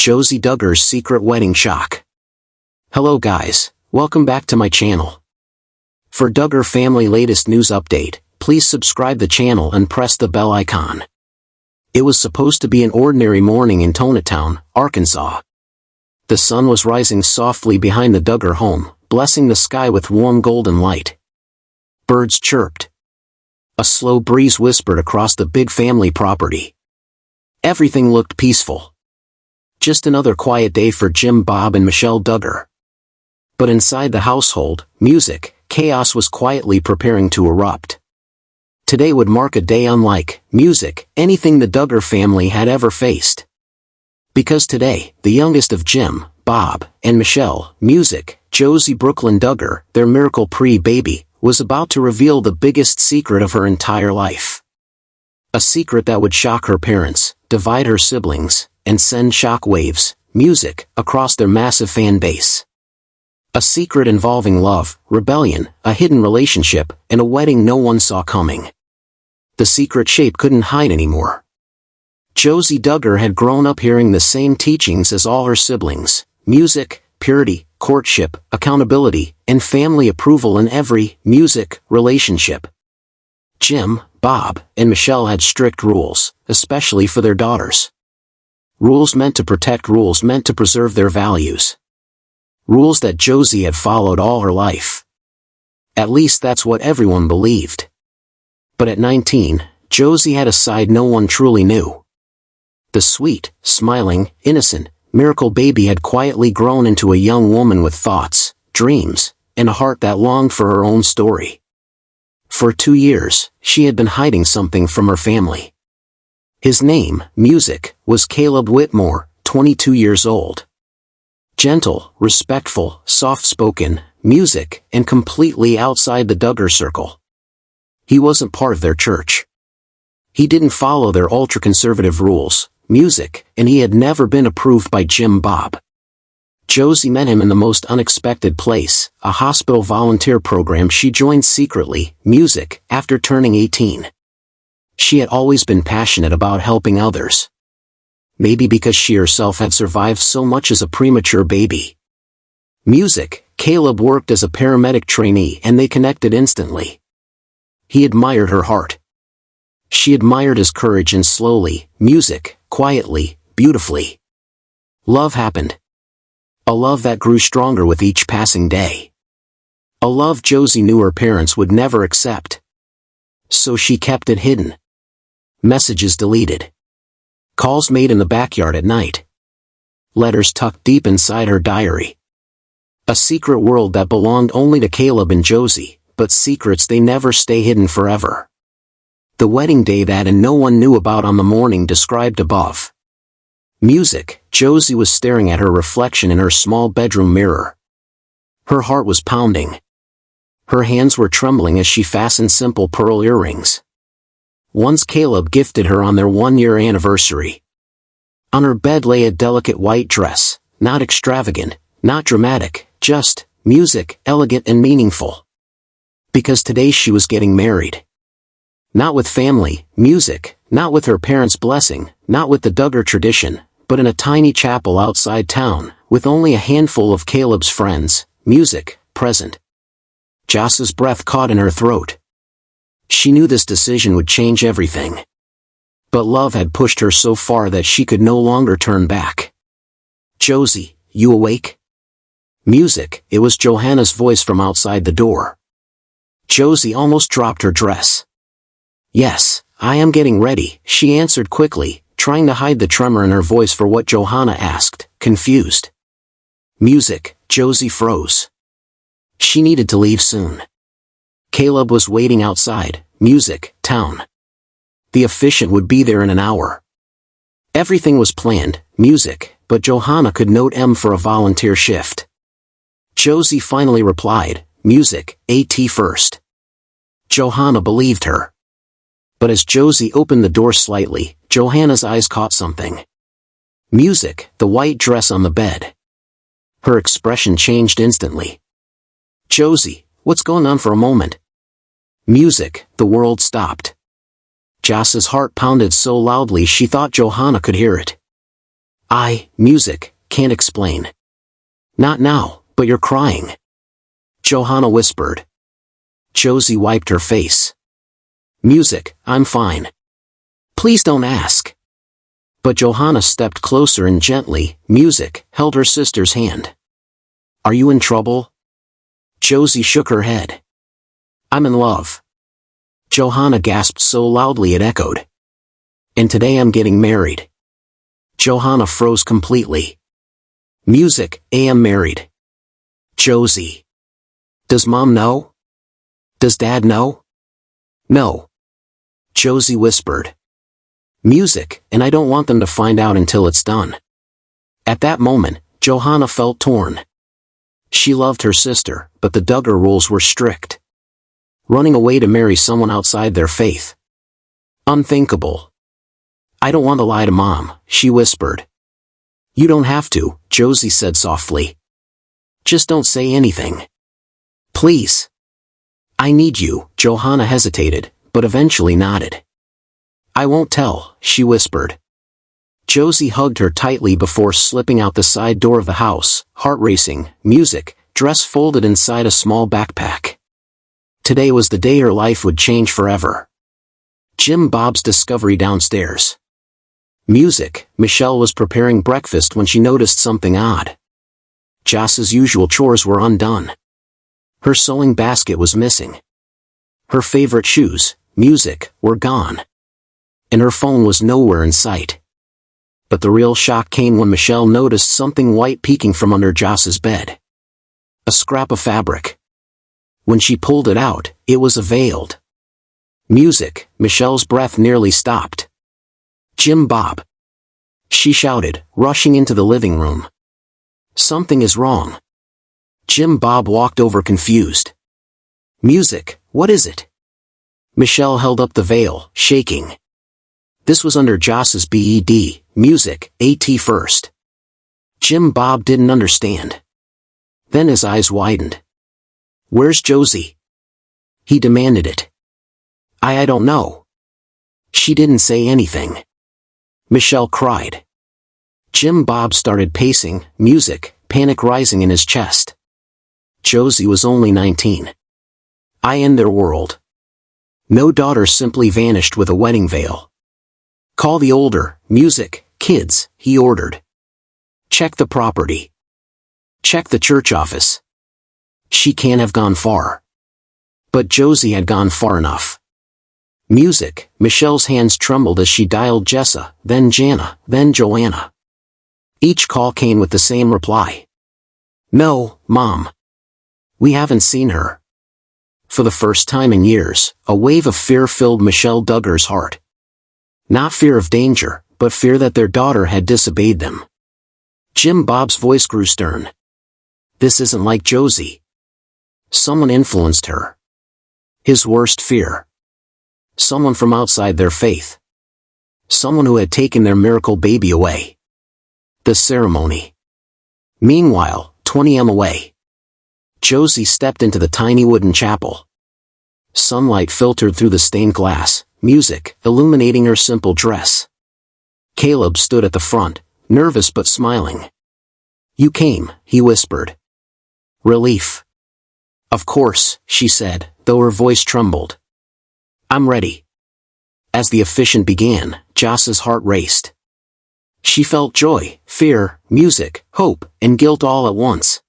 Josie Duggar's secret wedding shock. Hello guys, welcome back to my channel. For Duggar Family latest news update, please subscribe the channel and press the bell icon. It was supposed to be an ordinary morning in Tonatown, Arkansas. The sun was rising softly behind the Duggar home, blessing the sky with warm golden light. Birds chirped. A slow breeze whispered across the big family property. Everything looked peaceful. Just another quiet day for Jim Bob and Michelle Duggar. But inside the household, chaos was quietly preparing to erupt. Today would mark a day unlike anything the Duggar family had ever faced. Because today, the youngest of Jim, Bob, and Michelle, Josie Brooklyn Duggar, their miracle pre-baby, was about to reveal the biggest secret of her entire life. A secret that would shock her parents, divide her siblings, and send shock waves, across their massive fan base. A secret involving love, rebellion, a hidden relationship, and a wedding no one saw coming. The secret shape couldn't hide anymore. Josie Duggar had grown up hearing the same teachings as all her siblings: music, purity, courtship, accountability, and family approval in every relationship. Jim, Bob, and Michelle had strict rules, especially for their daughters. Rules meant to protect, rules meant to preserve their values. Rules that Josie had followed all her life. At least that's what everyone believed. But at 19, Josie had a side no one truly knew. The sweet, smiling, innocent, miracle baby had quietly grown into a young woman with thoughts, dreams, and a heart that longed for her own story. For 2 years, she had been hiding something from her family. His name, was Caleb Whitmore, 22 years old. Gentle, respectful, soft-spoken, and completely outside the Duggar circle. He wasn't part of their church. He didn't follow their ultra-conservative rules, and he had never been approved by Jim Bob. Josie met him in the most unexpected place, a hospital volunteer program she joined secretly, after turning 18. She had always been passionate about helping others. Maybe because she herself had survived so much as a premature baby. Caleb worked as a paramedic trainee and they connected instantly. He admired her heart. She admired his courage, and slowly, quietly, beautifully, love happened. A love that grew stronger with each passing day. A love Josie knew her parents would never accept. So she kept it hidden. Messages deleted. Calls made in the backyard at night. Letters tucked deep inside her diary. A secret world that belonged only to Caleb and Josie, but secrets they never stay hidden forever. The wedding day that and no one knew about on the morning described above. Josie was staring at her reflection in her small bedroom mirror. Her heart was pounding. Her hands were trembling as she fastened simple pearl earrings. Ones Caleb gifted her on their 1-year anniversary. On her bed lay a delicate white dress, not extravagant, not dramatic, just elegant and meaningful. Because today she was getting married. Not with family, not with her parents' blessing, not with the Duggar tradition, but in a tiny chapel outside town, with only a handful of Caleb's friends, present. Jessa's breath caught in her throat. She knew this decision would change everything. But love had pushed her so far that she could no longer turn back. "Josie, you awake?" It was Johanna's voice from outside the door. Josie almost dropped her dress. "Yes, I am getting ready," she answered quickly, trying to hide the tremor in her voice for what Johanna asked, confused. Josie froze. She needed to leave soon. Caleb was waiting outside, town. The officiant would be there in an hour. Everything was planned, but Johanna could note for a volunteer shift. Josie finally replied, AT first. Johanna believed her. But as Josie opened the door slightly, Johanna's eyes caught something. The white dress on the bed. Her expression changed instantly. "Josie, what's going on?" For a moment. The world stopped. Jessa's heart pounded so loudly she thought Johanna could hear it. Music, can't explain. Not now, but you're crying. Johanna whispered. Josie wiped her face. Music, I'm fine. Please don't ask. But Johanna stepped closer and gently, Music, held her sister's hand. Are you in trouble? Josie shook her head. I'm in love. Johanna gasped so loudly it echoed. And today I'm getting married. Johanna froze completely. Music, I'm married. Josie. Does Mom know? Does Dad know? No. Josie whispered. Music, and I don't want them to find out until it's done. At that moment, Johanna felt torn. She loved her sister, but the Duggar rules were strict. Running away to marry someone outside their faith. Unthinkable. I don't want to lie to Mom, she whispered. You don't have to, Josie said softly. Just don't say anything. Please. I need you, Johanna hesitated, but eventually nodded. I won't tell, she whispered. Josie hugged her tightly before slipping out the side door of the house, heart racing, Music, dress folded inside a small backpack. Today was the day her life would change forever. Jim Bob's discovery downstairs. Music, Michelle was preparing breakfast when she noticed something odd. Jessa's usual chores were undone. Her sewing basket was missing. Her favorite shoes, Music, were gone. And her phone was nowhere in sight. But the real shock came when Michelle noticed something white peeking from under Jessa's bed. A scrap of fabric. When she pulled it out, it was a veiled. Music, Michelle's breath nearly stopped. Jim Bob. She shouted, rushing into the living room. Something is wrong. Jim Bob walked over confused. Music, what is it? Michelle held up the veil, shaking. This was under Jessa's bed, Music, at first. Jim Bob didn't understand. Then his eyes widened. Where's Josie? He demanded it. I don't know. She didn't say anything. Michelle cried. Jim Bob started pacing, Music, panic rising in his chest. Josie was only 19. In their world. No daughter simply vanished with a wedding veil. Call the older, Music, kids, he ordered. Check the property. Check the church office. She can't have gone far. But Josie had gone far enough. Music, Michelle's hands trembled as she dialed Jessa, then Jana, then Joanna. Each call came with the same reply. No, Mom. We haven't seen her. For the first time in years, a wave of fear filled Michelle Duggar's heart. Not fear of danger, but fear that their daughter had disobeyed them. Jim Bob's voice grew stern. This isn't like Josie. Someone influenced her. His worst fear. Someone from outside their faith. Someone who had taken their miracle baby away. The ceremony. Meanwhile, 20 m away. Josie stepped into the tiny wooden chapel. Sunlight filtered through the stained glass, Music, illuminating her simple dress. Caleb stood at the front, nervous but smiling. You came, he whispered. Relief. Of course, she said, though her voice trembled. I'm ready. As the officiant began, Jessa's heart raced. She felt joy, fear, music, hope, and guilt all at once.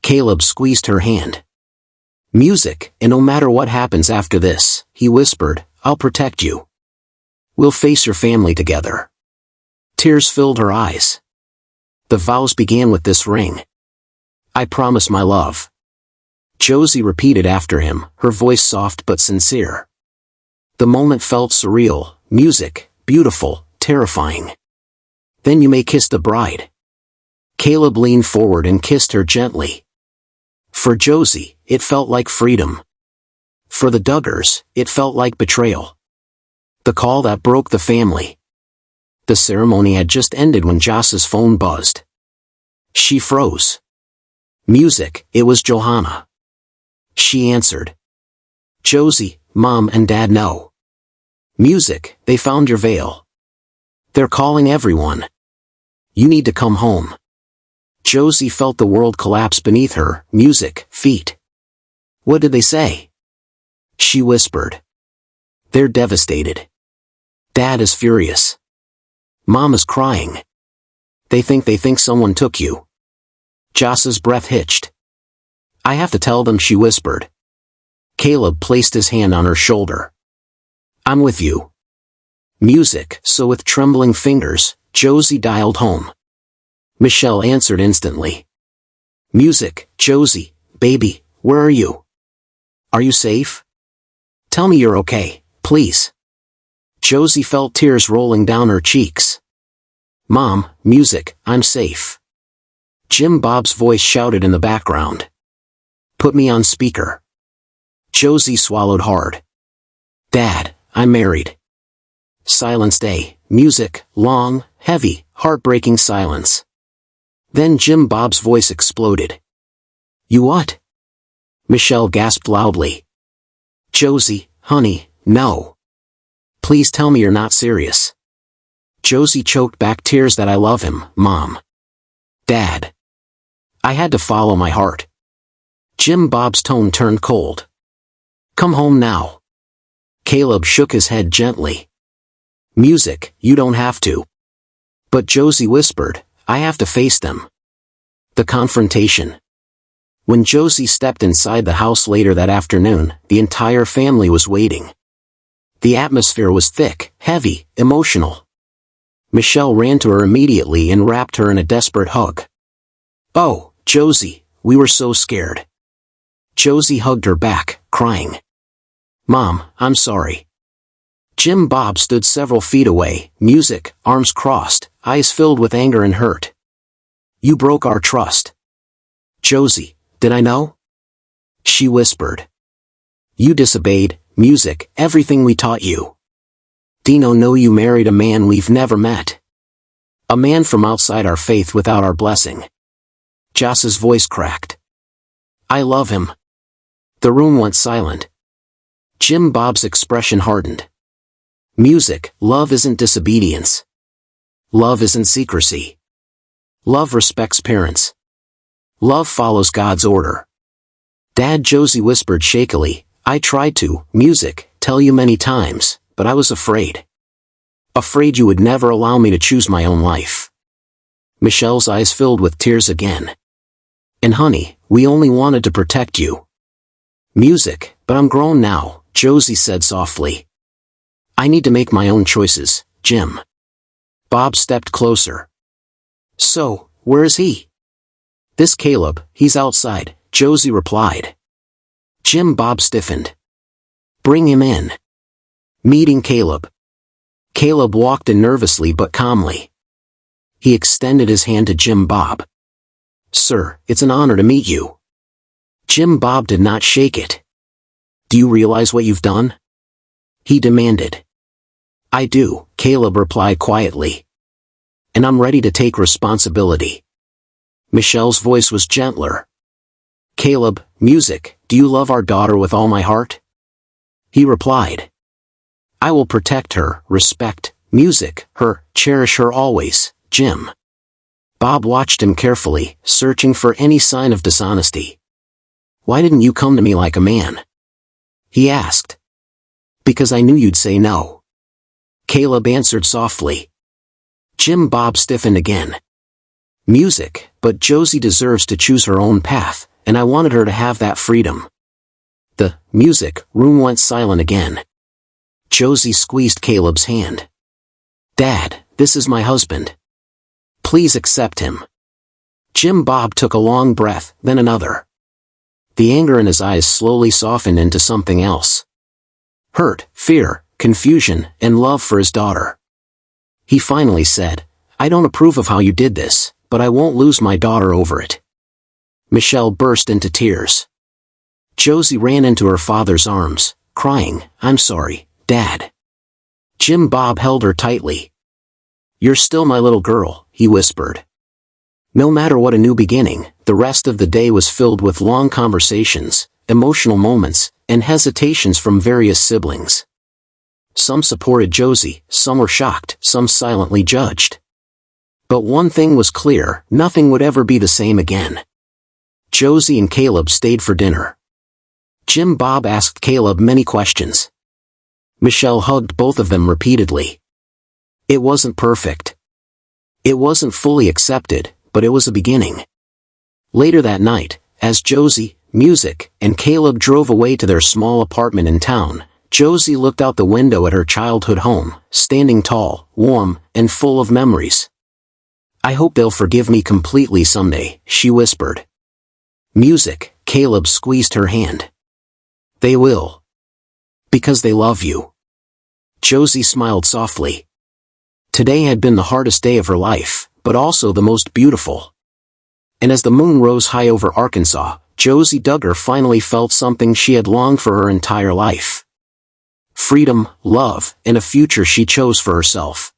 Caleb squeezed her hand. Music, and no matter what happens after this, he whispered, I'll protect you. We'll face your family together. Tears filled her eyes. The vows began with this ring. I promise my love. Josie repeated after him, her voice soft but sincere. The moment felt surreal, music, beautiful, terrifying. Then you may kiss the bride. Caleb leaned forward and kissed her gently. For Josie, it felt like freedom. For the Duggars, it felt like betrayal. The call that broke the family. The ceremony had just ended when Jessa's phone buzzed. She froze. Music, it was Johanna. She answered. Josie, Mom and Dad know. Music, they found your veil. They're calling everyone. You need to come home. Josie felt the world collapse beneath her, music, feet. What did they say? She whispered. They're devastated. Dad is furious. Mom is crying. They think someone took you. Jessa's breath hitched. I have to tell them, she whispered. Caleb placed his hand on her shoulder. I'm with you. Music, so with trembling fingers, Josie dialed home. Michelle answered instantly. Music, Josie, baby, where are you? Are you safe? Tell me you're okay, please. Josie felt tears rolling down her cheeks. Mom, music, I'm safe. Jim Bob's voice shouted in the background. Put me on speaker. Josie swallowed hard. Dad, I'm married. Silence day, music, long, heavy, heartbreaking silence. Then Jim Bob's voice exploded. You what? Michelle gasped loudly. Josie, honey, no. Please tell me you're not serious. Josie choked back tears. That I love him, Mom. Dad. I had to follow my heart. Jim Bob's tone turned cold. Come home now. Caleb shook his head gently. Music, you don't have to. But Josie whispered, I have to face them. The confrontation. When Josie stepped inside the house later that afternoon, the entire family was waiting. The atmosphere was thick, heavy, emotional. Michelle ran to her immediately and wrapped her in a desperate hug. Oh, Josie, we were so scared. Josie hugged her back, crying. Mom, I'm sorry. Jim Bob stood several feet away, music, arms crossed, eyes filled with anger and hurt. You broke our trust. Josie, did I know? She whispered. You disobeyed, music, everything we taught you. Dino, know you married a man we've never met. A man from outside our faith without our blessing. Jessa's voice cracked. I love him. The room went silent. Jim Bob's expression hardened. Music, love isn't disobedience. Love isn't secrecy. Love respects parents. Love follows God's order. Dad, Josie whispered shakily, I tried to, music, tell you many times, but I was afraid. Afraid you would never allow me to choose my own life. Michelle's eyes filled with tears again. And honey, we only wanted to protect you. Music, but I'm grown now, Josie said softly. I need to make my own choices, Jim. Bob stepped closer. So, where is he? This Caleb, he's outside, Josie replied. Jim Bob stiffened. Bring him in. Meeting Caleb. Caleb walked in nervously but calmly. He extended his hand to Jim Bob. Sir, it's an honor to meet you. Jim Bob did not shake it. Do you realize what you've done? He demanded. I do, Caleb replied quietly. And I'm ready to take responsibility. Michelle's voice was gentler. Caleb, music, do you love our daughter with all my heart? He replied. I will protect her, respect, music, her, cherish her always, Jim. Bob watched him carefully, searching for any sign of dishonesty. Why didn't you come to me like a man? He asked. Because I knew you'd say no. Caleb answered softly. Jim Bob stiffened again. Music, but Josie deserves to choose her own path, and I wanted her to have that freedom. The music room went silent again. Josie squeezed Caleb's hand. Dad, this is my husband. Please accept him. Jim Bob took a long breath, then another. The anger in his eyes slowly softened into something else. Hurt, fear, confusion, and love for his daughter. He finally said, I don't approve of how you did this, but I won't lose my daughter over it. Michelle burst into tears. Josie ran into her father's arms, crying, I'm sorry, Dad. Jim Bob held her tightly. You're still my little girl, he whispered. No matter what, a new beginning. The rest of the day was filled with long conversations, emotional moments, and hesitations from various siblings. Some supported Josie, some were shocked, some silently judged. But one thing was clear, nothing would ever be the same again. Josie and Caleb stayed for dinner. Jim Bob asked Caleb many questions. Michelle hugged both of them repeatedly. It wasn't perfect. It wasn't fully accepted, but it was a beginning. Later that night, as Josie, music, and Caleb drove away to their small apartment in town, Josie looked out the window at her childhood home, standing tall, warm, and full of memories. I hope they'll forgive me completely someday, she whispered. Music, Caleb squeezed her hand. They will. Because they love you. Josie smiled softly. Today had been the hardest day of her life, but also the most beautiful. And as the moon rose high over Arkansas, Josie Duggar finally felt something she had longed for her entire life. Freedom, love, and a future she chose for herself.